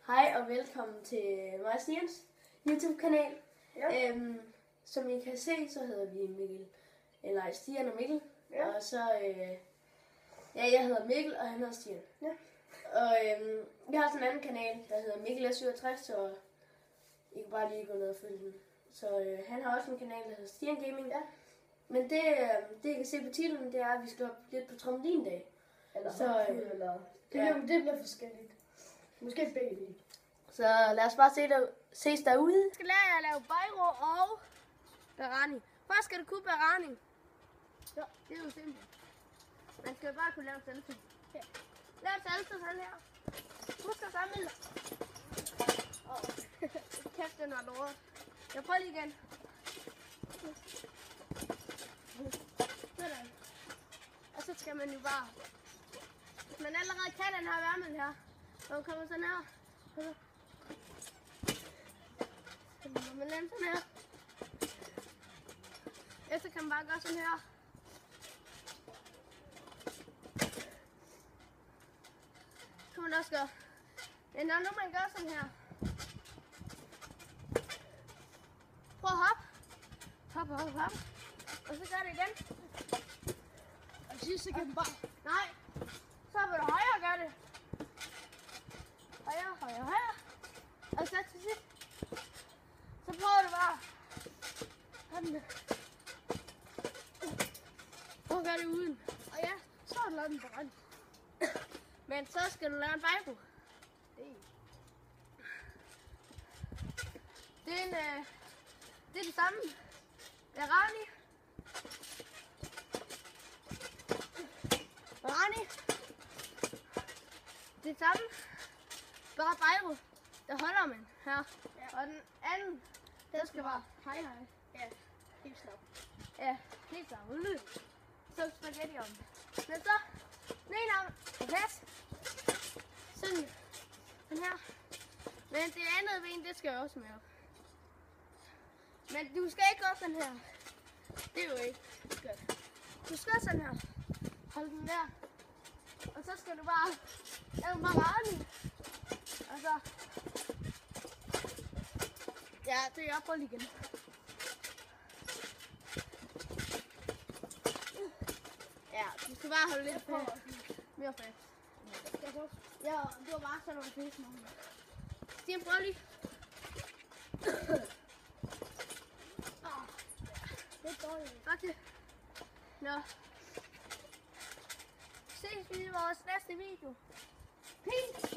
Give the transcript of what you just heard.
Hej og velkommen til mig og Stians YouTube-kanal. Ja. Som I kan se, så hedder vi Mikkel, eller Stian og Mikkel. Ja. Og så, jeg hedder Mikkel, og han hedder Stian. Ja. Og vi har sådan en anden kanal, der hedder Mikkel S67, så I kan bare lige gå ned og følge den. Så han har også en kanal, der hedder Stian Gaming. Ja. Men det I kan se på titlen, det er, at vi skal op lidt på trampolindag. Eller Så, eller... ja. Det bliver forskelligt. Måske begge dele. Så lad os bare ses derude. Jeg skal lære jer at lave bajro og berani. Først skal du kunne berani. Ja. Det er jo simpelt. Man skal bare kunne lave salsa. Ja. Lav salsa sådan her. Husk at samle. Kæft, den var lort. Jeg prøver lige igen. Sådan. Og så skal man jo bare... Hvis man allerede kan den her værmel her, så kommer sådan her. Så må man lande sådan her. Efter kan man bare gøre sådan her. Så kan man også gøre. Men når nu man gør sådan her. Prøv at hoppe. Hop, hop, hop. Og så gør det igen. Og sidst så kan man bare... Nej. Så vil du højre gøre det. Højre, højre, højre. Og så til sidst. Så prøver du bare. Sådan. Prøv at gøre det uden. Og ja, så har du lavet den på røn. Men så skal du lave en bajro. Det er det samme. Berani. Berani. Det samme. Bare bajro. Der holder man her. Ja. Og den anden, den skal bare hej hej. Ja, helt slap. Ja, helt sammen. Så spaghetti om. Men så, den ene arm på plads. Sådan her. Men det andet ben, det skal jeg også med op. Men du skal ikke gøre sådan her. Det er jo ikke godt. Du skal sådan her. Hold den der. Og så skal du bare lave marani. Og så... Ja, det er jeg. Prøv lige igen. Ja, du skal bare holde lidt på. Mere fast. Ja, det var bare sådan nogle fisk. Stian, prøv lige. Det er dårligt. Okay. Nå. Ses vi i vores næste video. Peace!